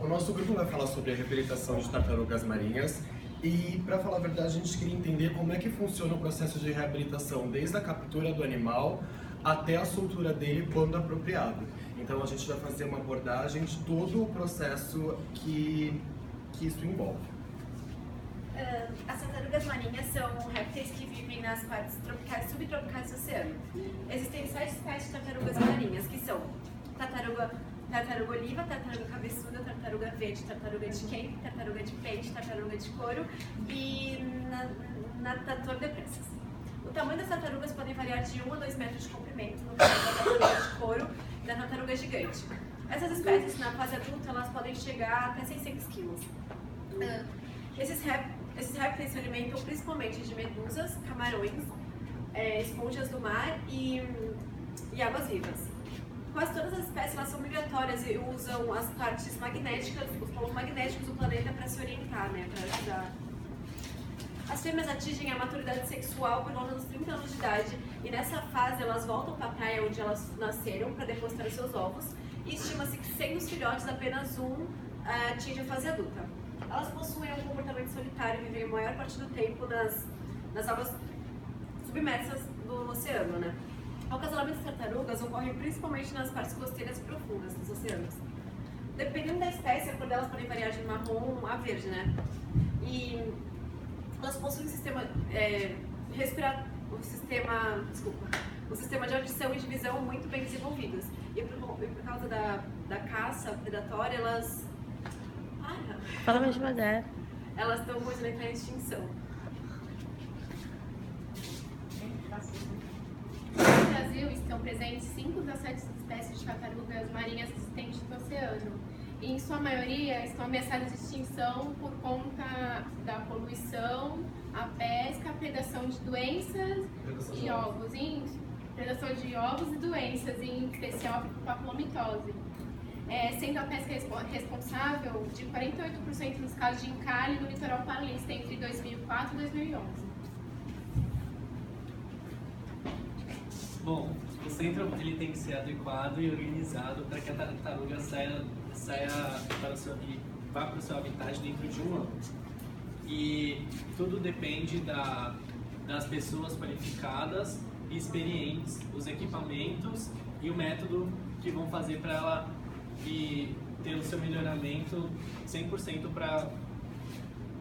O nosso grupo vai falar sobre a reabilitação de tartarugas marinhas e, para falar a verdade, a gente queria entender como é que funciona o processo de reabilitação, desde a captura do animal até a soltura dele quando apropriado. Então a gente vai fazer uma abordagem de todo o processo que isso envolve. As tartarugas marinhas são répteis que vivem nas partes tropicais e subtropicais do oceano. Existem 7 espécies de tartarugas marinhas, que são tartaruga oliva, tartaruga cabeçuda, tartaruga verde, tartaruga de quem, tartaruga de peixe, tartaruga de couro e natator de presas. O tamanho das tartarugas podem variar de 1 a 2 metros de comprimento, no caso da tartaruga de couro e da tartaruga gigante. Essas espécies, na fase adulta, elas podem chegar até 600 quilos. Esses répteis se alimentam principalmente de medusas, camarões, esponjas do mar e águas vivas. Quase todas as espécies elas são migratórias e usam as partes magnéticas, os polos magnéticos do planeta para se orientar, para ajudar. As fêmeas atingem a maturidade sexual por volta dos 30 anos de idade e nessa fase elas voltam para a praia onde elas nasceram para depositar os seus ovos e estima-se que sendo os filhotes apenas um atinge a fase adulta. Elas possuem um comportamento solitário e vivem a maior parte do tempo nas águas submersas do oceano, O acasalamento das tartarugas ocorre principalmente nas partes costeiras profundas dos oceanos. Dependendo da espécie, a cor delas pode variar de marrom a verde, E elas possuem um sistema o sistema de audição e de visão muito bem desenvolvidos. E por causa da caça predatória, elas... Fala mais devagar. Elas estão muito em extinção. No Brasil estão presentes 5 das 7 espécies de tartarugas marinhas existentes no oceano. E, em sua maioria, estão ameaçadas de extinção por conta da poluição, a pesca, a predação de doenças e ovos. Predação de ovos e doenças, em especial a papilomitose. Sendo a pesca responsável de 48% dos casos de encalhe no litoral paulista entre 2004 e 2011. Bom, o centro ele tem que ser adequado e organizado para que a tartaruga vá para o seu habitat dentro de um ano. E tudo depende das pessoas qualificadas e experientes, os equipamentos e o método que vão fazer para ela ter o seu melhoramento 100% para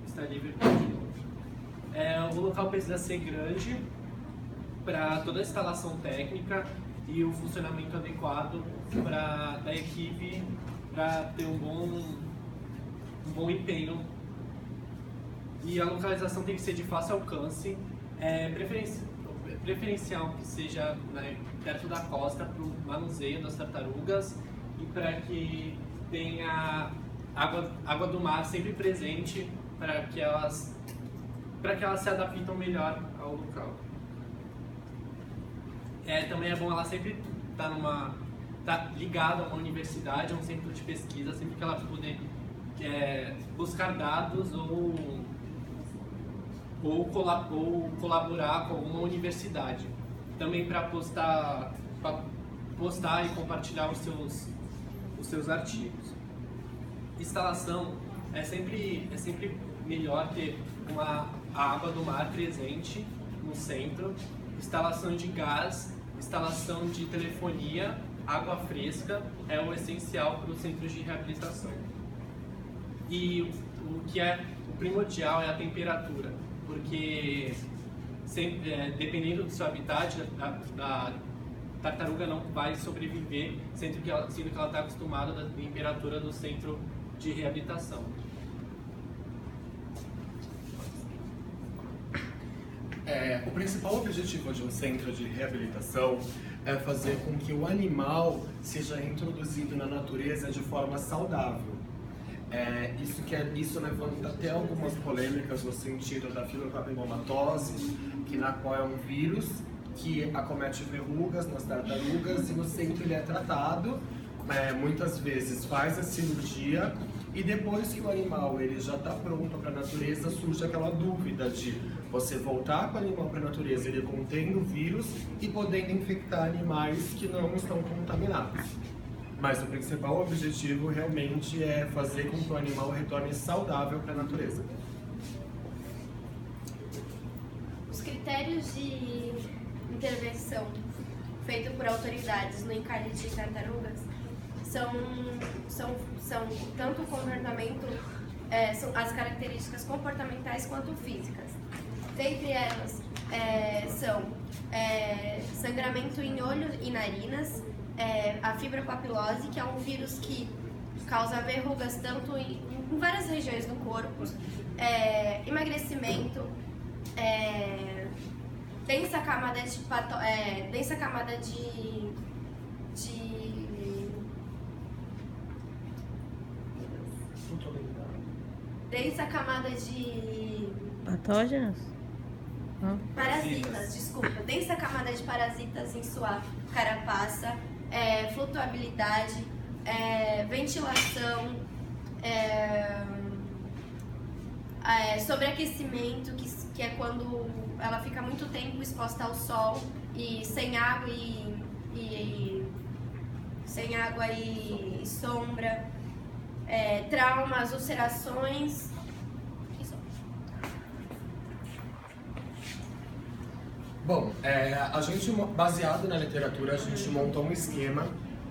estar livre de novo. O local precisa ser grande para toda a instalação técnica e o funcionamento adequado da equipe para ter um bom empenho. E a localização tem que ser de fácil alcance, preferencial que seja perto da costa para o manuseio das tartarugas e para que tenha água do mar sempre presente para que elas se adaptem melhor ao local. Também é bom ela sempre estar ligada a uma universidade, a um centro de pesquisa, sempre que ela puder buscar dados ou colaborar com alguma universidade. Também para postar e compartilhar os seus artigos. Instalação é sempre melhor ter a água do mar presente no centro, instalação de gás, instalação de telefonia, água fresca é o essencial para os centros de reabilitação. E o que é o primordial é a temperatura, porque dependendo do seu habitat, a tartaruga não vai sobreviver, sendo que ela está acostumada à temperatura do centro de reabilitação. O principal objetivo de um centro de reabilitação é fazer com que o animal seja introduzido na natureza de forma saudável. Isso levanta até algumas polêmicas no sentido da filopapilomatose, na qual é um vírus que acomete verrugas nas tartarugas e no centro ele é tratado, muitas vezes faz a cirurgia e depois que o animal ele já está pronto para a natureza, surge aquela dúvida de você voltar com o animal para a natureza, ele contendo o vírus e podendo infectar animais que não estão contaminados. Mas o principal objetivo realmente é fazer com que o animal retorne saudável para a natureza. Os critérios de intervenção feitos por autoridades no encalhe de tartarugas são tanto o comportamento, são as características comportamentais quanto físicas. Dentre elas são sangramento em olho e narinas, a fibropapilose, que é um vírus que causa verrugas tanto em várias regiões do corpo, emagrecimento, densa camada de Patógenos? Não. parasitas, desculpa, densa camada de parasitas em sua carapaça, flutuabilidade, ventilação, sobreaquecimento, que é quando ela fica muito tempo exposta ao sol e sem água e sombra, traumas, ulcerações. Bom, a gente, baseado na literatura, a gente montou um esquema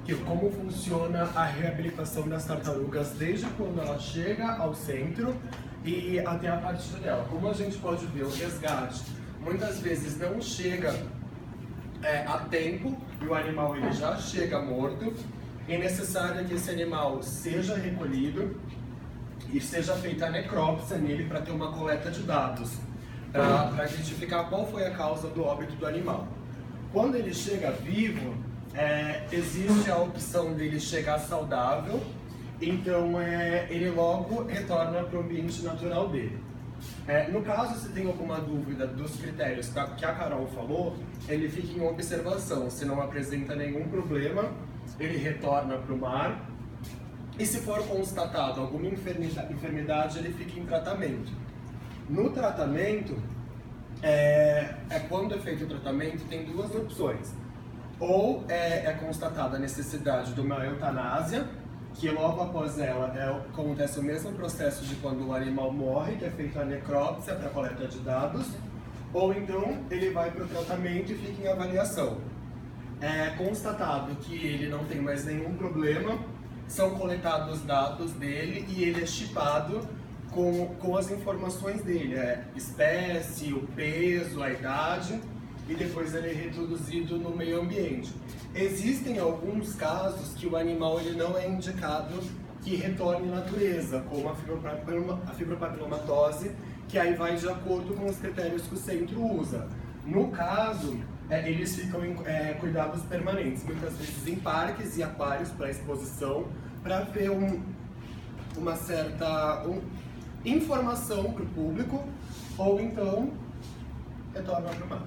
que como funciona a reabilitação das tartarugas desde quando ela chega ao centro e até a partida dela. Como a gente pode ver, o resgate muitas vezes não chega a tempo e o animal ele já chega morto. É necessário que esse animal seja recolhido e seja feita a necrópsia nele para ter uma coleta de dados, para identificar qual foi a causa do óbito do animal. Quando ele chega vivo, existe a opção dele chegar saudável, então ele logo retorna para o ambiente natural dele. No caso, se tem alguma dúvida dos critérios que a Carol falou, ele fica em observação. Se não apresenta nenhum problema, ele retorna para o mar. E se for constatado alguma enfermidade, ele fica em tratamento. No tratamento, quando é feito o tratamento, tem duas opções. Ou é constatada a necessidade de uma eutanásia, que logo após ela acontece o mesmo processo de quando o animal morre, que é feita a necrópsia para coleta de dados, ou então ele vai para o tratamento e fica em avaliação. É constatado que ele não tem mais nenhum problema, são coletados dados dele e ele é chipado com as informações dele, espécie, o peso, a idade, e depois ele é reproduzido no meio ambiente. Existem alguns casos que o animal ele não é indicado que retorne à natureza, como a fibropapilomatose, que aí vai de acordo com os critérios que o centro usa. No caso, eles ficam em cuidados permanentes, muitas vezes em parques e aquários para exposição, para ver uma certa informação para o público, ou então retorna para o mar.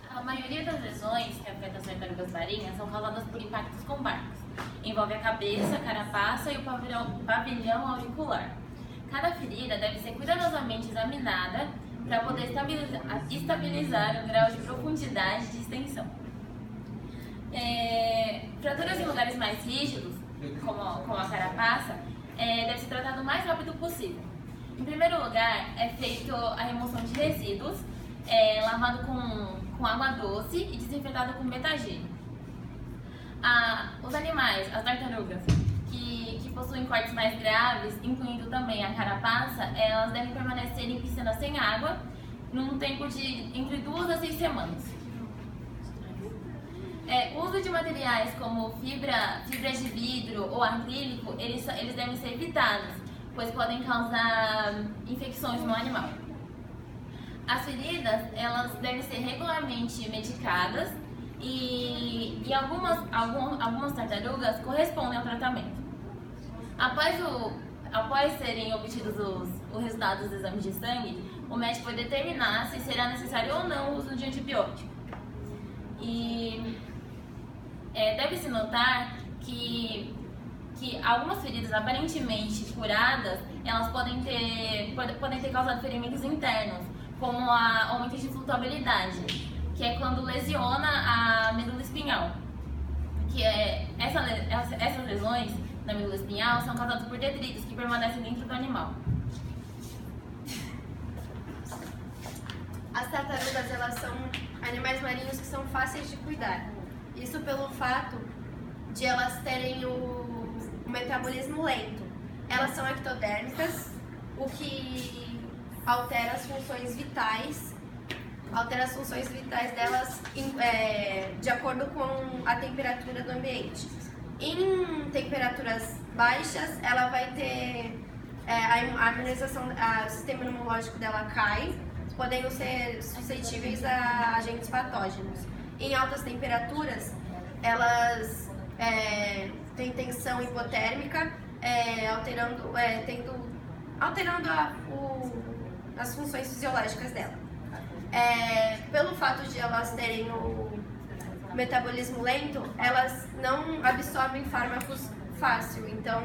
A maioria das lesões que afetam as tartarugas marinhas são causadas por impactos com barcos. Envolve a cabeça, a carapaça e o pavilhão auricular. Cada ferida deve ser cuidadosamente examinada para poder estabilizar o grau de profundidade de extensão. Fraturas em lugares mais rígidos, como a carapaça, deve ser tratado o mais rápido possível. Em primeiro lugar, é feita a remoção de resíduos, lavado com água doce e desinfetado com betadine. Os animais, as tartarugas, que possuem cortes mais graves, incluindo também a carapaça, elas devem permanecer em piscina sem água num tempo de entre 2 a 6 semanas. O uso de materiais como fibras de vidro ou acrílico, eles devem ser evitados, pois podem causar infecções no animal. As feridas, elas devem ser regularmente medicadas e algumas tartarugas correspondem ao tratamento. Após serem obtidos os resultados dos exames de sangue, o médico vai determinar se será necessário ou não o uso de antibiótico. E deve-se notar que algumas feridas aparentemente curadas, elas podem ter causado ferimentos internos, como aumento de flutuabilidade. que é quando lesiona a medula espinhal. Que essas lesões na medula espinhal são causadas por detritos que permanecem dentro do animal. As tartarugas, elas são animais marinhos que são fáceis de cuidar. Isso pelo fato de elas terem o metabolismo lento. Elas são ectodérmicas, o que altera as funções vitais delas de acordo com a temperatura do ambiente. Em temperaturas baixas, ela vai ter a imunização, o sistema imunológico dela cai, podendo ser suscetíveis a agentes patógenos. Em altas temperaturas, elas têm tensão hipotérmica, alterando as funções fisiológicas dela. Pelo fato de elas terem o metabolismo lento, elas não absorvem fármacos fácil. Então,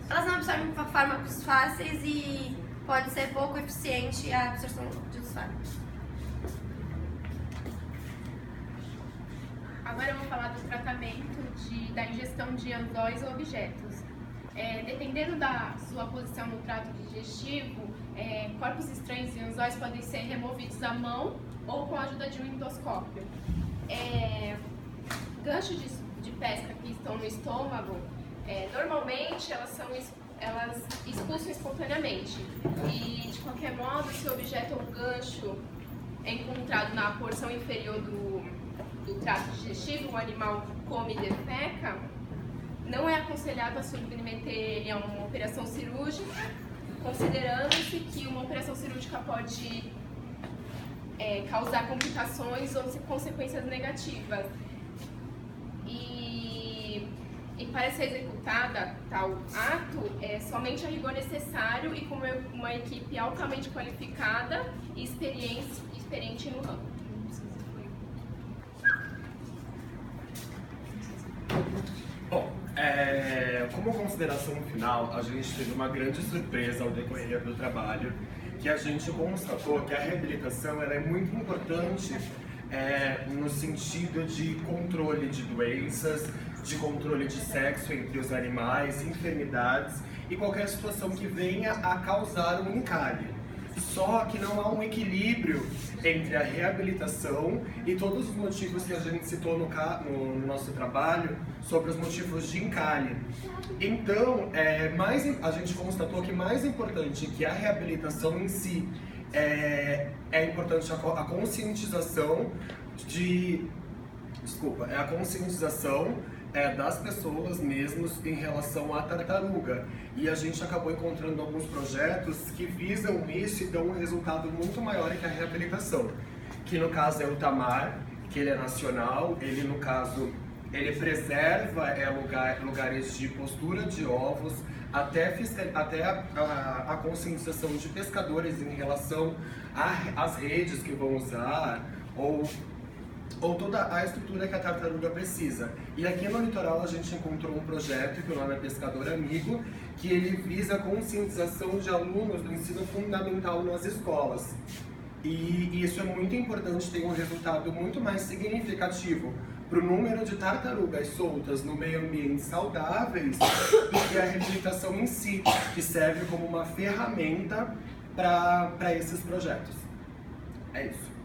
elas não absorvem fármacos fáceis e pode ser pouco eficiente a absorção dos fármacos. Agora eu vou falar do tratamento da ingestão de anzóis ou objetos. Dependendo da sua posição no trato digestivo, corpos estranhos e anzóis podem ser removidos à mão ou com a ajuda de um endoscópio. Ganchos de pesca que estão no estômago, normalmente elas expulsam espontaneamente. E, de qualquer modo, se o objeto ou gancho é encontrado na porção inferior do trato digestivo, o animal come e defeca, não é aconselhado a submeter ele a uma operação cirúrgica, considerando-se que uma operação cirúrgica pode causar complicações ou consequências negativas. E para ser executada tal ato, somente a rigor necessário e com uma equipe altamente qualificada e experiente no ramo. Bom, como consideração final, a gente teve uma grande surpresa ao decorrer do trabalho, que a gente constatou que a reabilitação ela é muito importante no sentido de controle de doenças, de controle de sexo entre os animais, enfermidades e qualquer situação que venha a causar um encalhe. Só que não há um equilíbrio entre a reabilitação e todos os motivos que a gente citou no nosso trabalho sobre os motivos de encalhe. Então, a gente constatou que mais importante que a reabilitação em si é importante a conscientização das pessoas mesmos em relação à tartaruga. E a gente acabou encontrando alguns projetos que visam isso e dão um resultado muito maior que a reabilitação. Que no caso é o Tamar, que ele é nacional, ele no caso, ele preserva lugares de postura de ovos, até a conscientização de pescadores em relação às redes que vão usar, ou toda a estrutura que a tartaruga precisa. E aqui no litoral a gente encontrou um projeto que o nome é Pescador Amigo, que ele visa a conscientização de alunos do ensino fundamental nas escolas. E isso é muito importante, tem um resultado muito mais significativo para o número de tartarugas soltas no meio ambiente saudáveis do que a reabilitação em si, que serve como uma ferramenta para esses projetos. É isso.